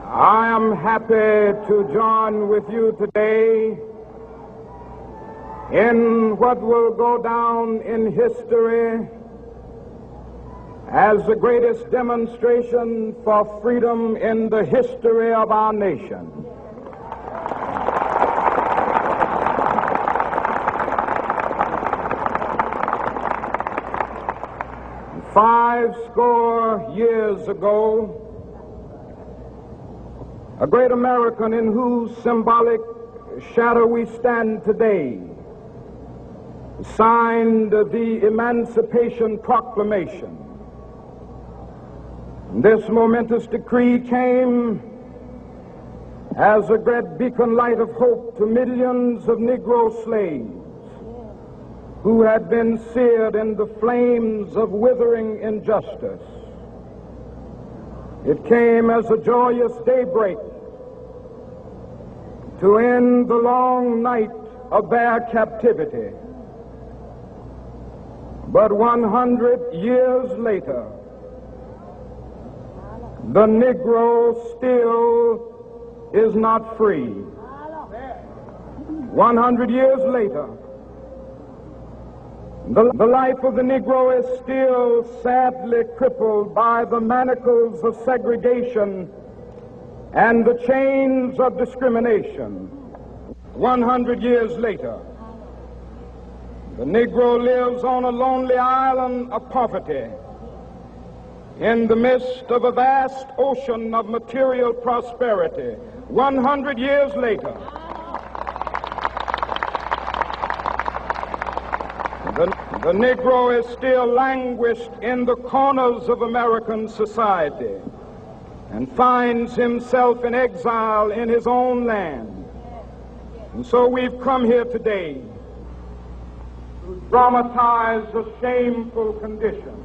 I am happy to join with you today in what will go down in history as the greatest demonstration for freedom in the history of our nation. Five score years ago, a great American in whose symbolic shadow we stand today signed the Emancipation Proclamation. This momentous decree came as a great beacon light of hope to millions of Negro slaves who had been seared in the flames of withering injustice. It came as a joyous daybreak to end the long night of their captivity. But 100 years later, the Negro still is not free. 100 years later, the life of the Negro is still sadly crippled by the manacles of segregation and the chains of discrimination. 100 years later, the Negro lives on a lonely island of poverty in the midst of a vast ocean of material prosperity. 100 years later, the Negro is still languished in the corners of American society and finds himself in exile in his own land. And so we've come here today to dramatize a shameful condition.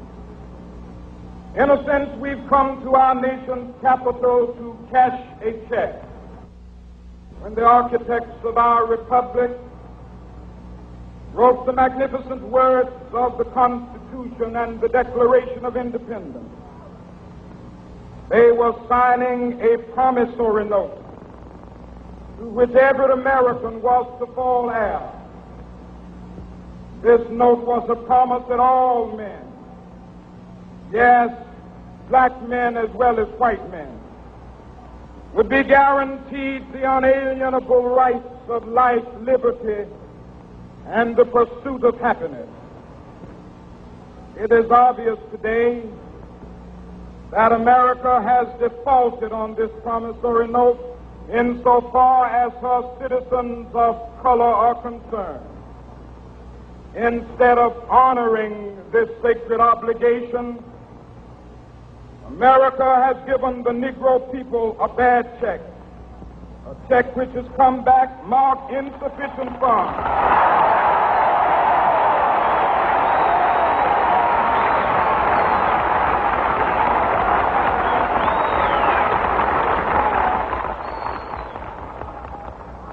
In a sense, we've come to our nation's capital to cash a check. When the architects of our republic wrote the magnificent words of the Constitution and the Declaration of Independence, they were signing a promissory note to which every American was to fall heir. This note was a promise that all men, yes, black men as well as white men, would be guaranteed the unalienable rights of life, liberty, and the pursuit of happiness. It is obvious today that America has defaulted on this promissory note insofar as her citizens of color are concerned. Instead of honoring this sacred obligation, America has given the Negro people a bad check, a check which has come back marked insufficient funds.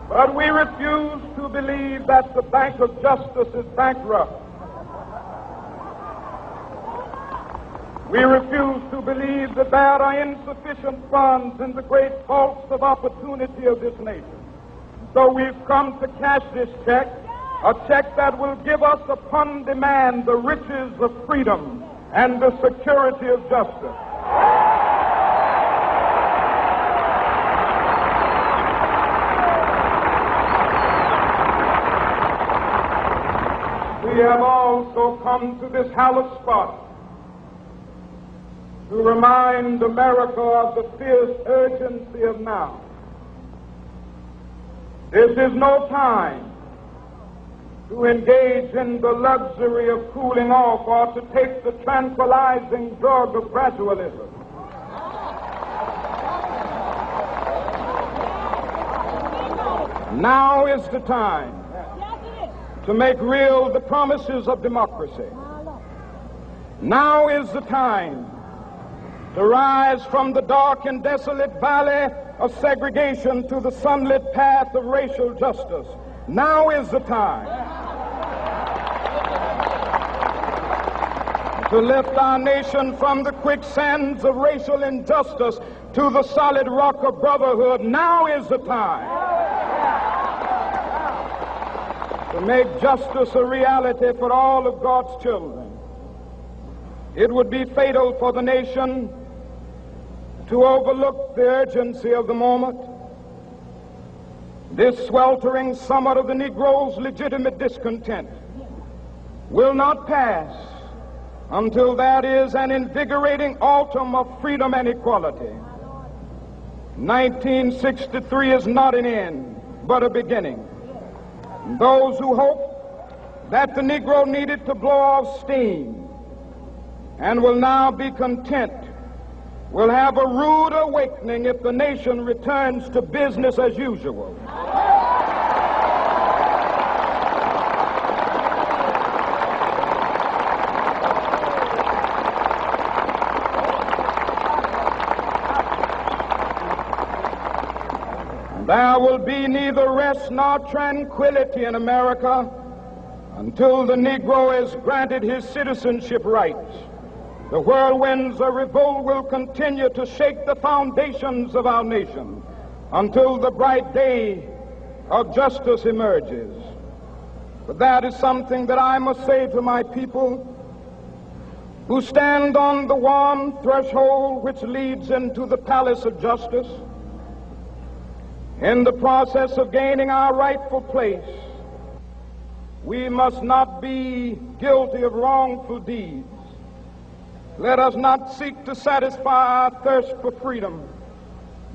But we refuse to believe that the Bank of Justice is bankrupt. We refuse to believe that there are insufficient funds in the great vaults of opportunity of this nation. So we've come to cash this check, a check that will give us upon demand the riches of freedom and the security of justice. We have also come to this hallowed spot to remind America of the fierce urgency of now. This is no time to engage in the luxury of cooling off or to take the tranquilizing drug of gradualism. Now is the time to make real the promises of democracy. Now is the time to rise from the dark and desolate valley of segregation to the sunlit path of racial justice. Now is the time to lift our nation from the quicksands of racial injustice to the solid rock of brotherhood, now is the time to make justice a reality for all of God's children. It would be fatal for the nation to overlook the urgency of the moment. This sweltering summit of the Negro's legitimate discontent will not pass until there is an invigorating autumn of freedom and equality. 1963 is not an end, but a beginning. Those who hope that the Negro needed to blow off steam and will now be content will have a rude awakening if the nation returns to business as usual. There will be neither rest nor tranquility in America until the Negro is granted his citizenship rights. The whirlwinds of revolt will continue to shake the foundations of our nation until the bright day of justice emerges. But that is something that I must say to my people who stand on the warm threshold which leads into the palace of justice. In the process of gaining our rightful place, we must not be guilty of wrongful deeds. Let us not seek to satisfy our thirst for freedom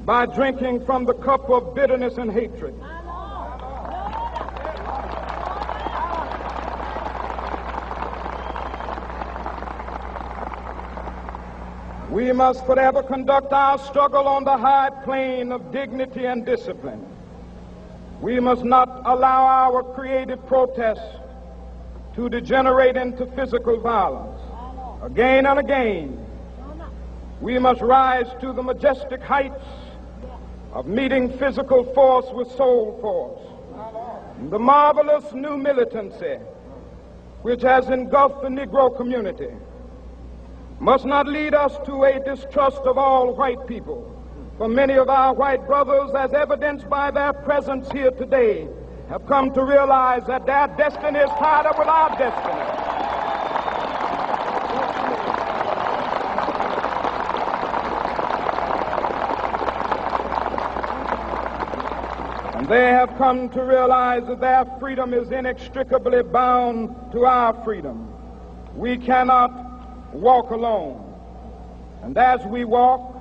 by drinking from the cup of bitterness and hatred. We must forever conduct our struggle on the high plane of dignity and discipline. We must not allow our creative protest to degenerate into physical violence. Again and again, we must rise to the majestic heights of meeting physical force with soul force. The marvelous new militancy which has engulfed the Negro community must not lead us to a distrust of all white people. For many of our white brothers, as evidenced by their presence here today, have come to realize that their destiny is tied up with our destiny. And they have come to realize that their freedom is inextricably bound to our freedom. We cannot walk alone. And as we walk,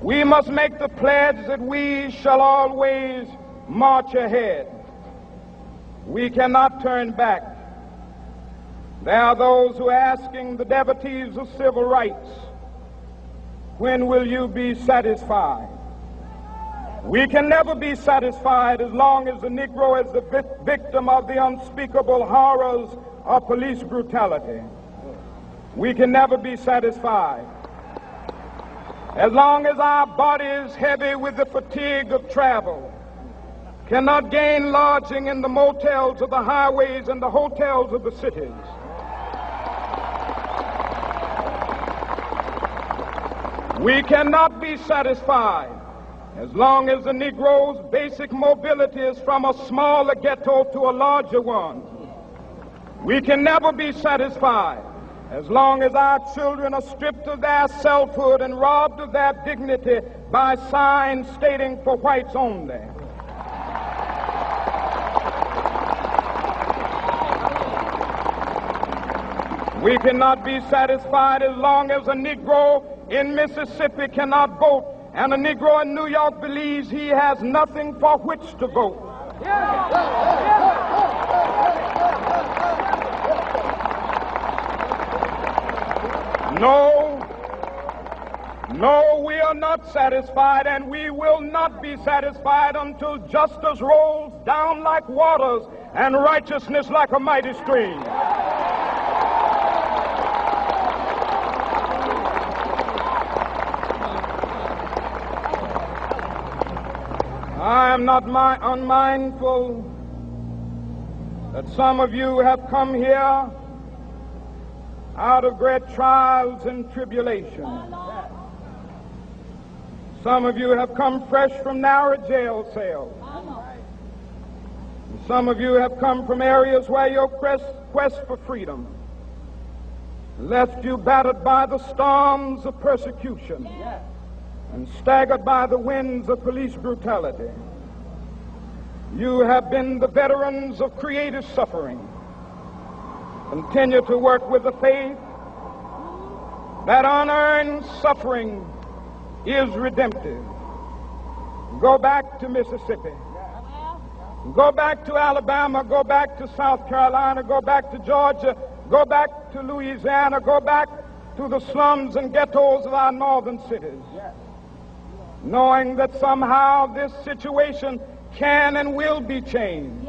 we must make the pledge that we shall always march ahead. We cannot turn back. There are those who are asking the devotees of civil rights, when will you be satisfied? We can never be satisfied as long as the Negro is the victim of the unspeakable horrors of police brutality. We can never be satisfied as long as our body is heavy with the fatigue of travel, cannot gain lodging in the motels of the highways and the hotels of the cities. We cannot be satisfied as long as the Negro's basic mobility is from a smaller ghetto to a larger one. We can never be satisfied as long as our children are stripped of their selfhood and robbed of their dignity by signs stating for whites only. We cannot be satisfied as long as a Negro in Mississippi cannot vote and a Negro in New York believes he has nothing for which to vote. No, we are not satisfied, and we will not be satisfied until justice rolls down like waters and righteousness like a mighty stream. I am not unmindful that some of you have come here out of great trials and tribulations. Some of you have come fresh from narrow jail cells. Some of you have come from areas where your quest for freedom left you battered by the storms of persecution and staggered by the winds of police brutality. You have been the veterans of creative suffering. Continue to work with the faith that unearned suffering is redemptive. Go back to Mississippi. Go back to Alabama. Go back to South Carolina. Go back to Georgia. Go back to Louisiana. Go back to the slums and ghettos of our northern cities. Knowing that somehow this situation can and will be changed.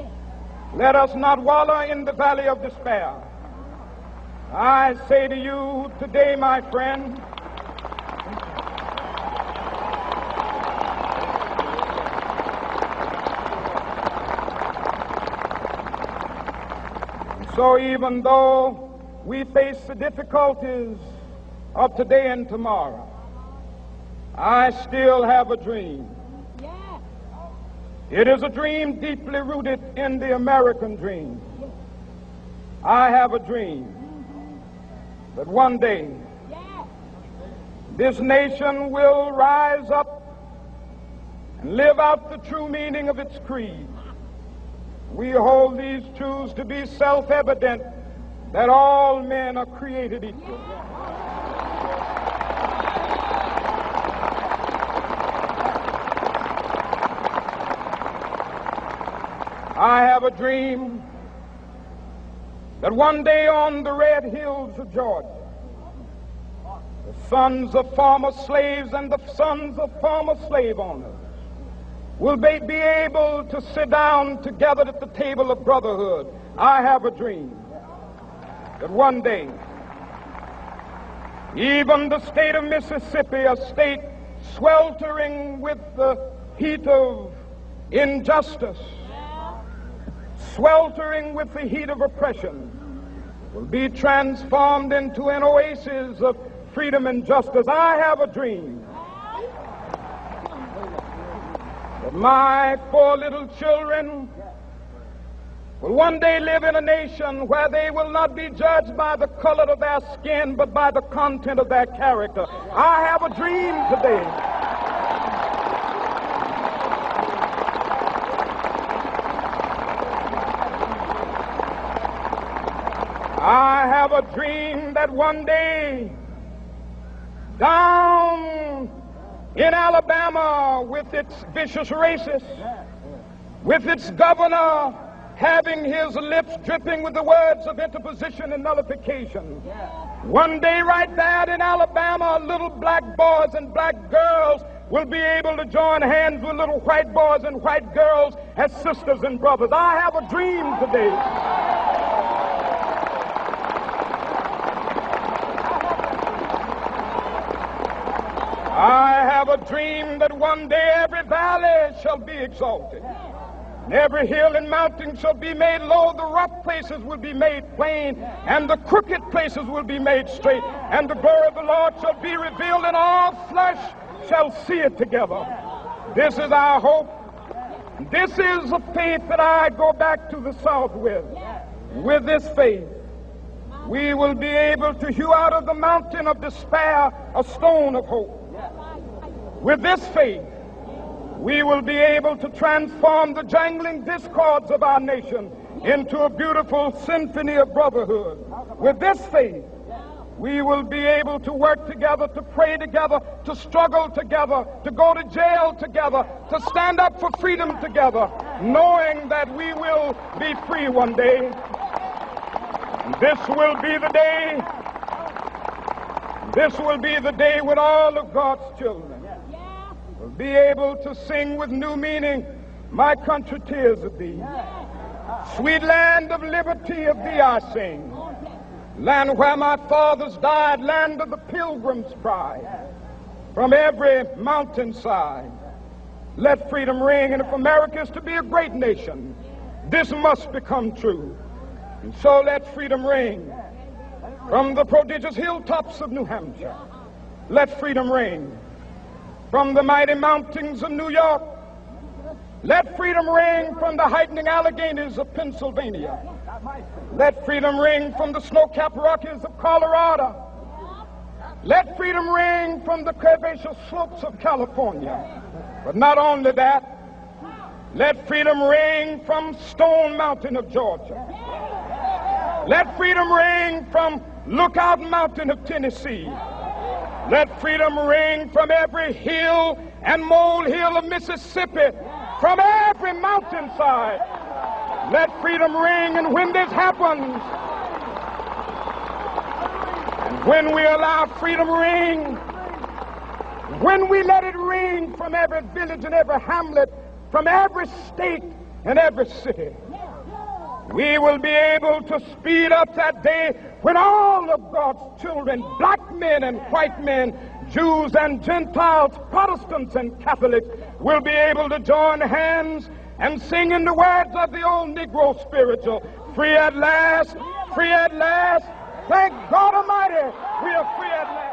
Let us not wallow in the valley of despair. I say to you today, my friend, so even though we face the difficulties of today and tomorrow, I still have a dream. It is a dream deeply rooted in the American dream. I have a dream that one day this nation will rise up and live out the true meaning of its creed. We hold these truths to be self-evident, that all men are created equal. I have a dream that one day on the red hills of Georgia, the sons of former slaves and the sons of former slave owners will be able to sit down together at the table of brotherhood. I have a dream that one day even the state of Mississippi, a state sweltering with the heat of injustice, sweltering with the heat of oppression, will be transformed into an oasis of freedom and justice. I have a dream that my 4 little children will one day live in a nation where they will not be judged by the color of their skin, but by the content of their character. I have a dream today I have a dream that one day down in Alabama, with its vicious racists, with its governor having his lips dripping with the words of interposition and nullification, one day right there in Alabama, little black boys and black girls will be able to join hands with little white boys and white girls as sisters and brothers. I have a dream today I have a dream that one day every valley shall be exalted, and every hill and mountain shall be made low. The rough places will be made plain, and the crooked places will be made straight, and the glory of the Lord shall be revealed, and all flesh shall see it together. This is our hope. This is the faith that I go back to the South with. With this faith, we will be able to hew out of the mountain of despair a stone of hope. With this faith, we will be able to transform the jangling discords of our nation into a beautiful symphony of brotherhood. With this faith, we will be able to work together, to pray together, to struggle together, to go to jail together, to stand up for freedom together, knowing that we will be free one day. And this will be the day. This will be the day when all of God's children will be able to sing with new meaning, "My country, tears of thee. Sweet land of liberty, of thee I sing. Land where my fathers died, land of the pilgrim's pride. From every mountainside, let freedom ring. And if America is to be a great nation, this must become true. And so let freedom ring. From the prodigious hilltops of New Hampshire, let freedom ring. from the mighty mountains of New York. Let freedom ring from the heightening Alleghenies of Pennsylvania. Let freedom ring from the snow-capped Rockies of Colorado. Let freedom ring from the curvaceous slopes of California. But not only that, let freedom ring from Stone Mountain of Georgia. Let freedom ring from Lookout Mountain of Tennessee. Let freedom ring from every hill and molehill of Mississippi, from every mountainside. Let freedom ring, and when this happens, and when we allow freedom ring, when we let it ring from every village and every hamlet, from every state and every city, we will be able to speed up that day when all of God's children, black men and white men, Jews and Gentiles, Protestants and Catholics, will be able to join hands and sing in the words of the old Negro spiritual, free at last, free at last. Thank God Almighty, we are free at last.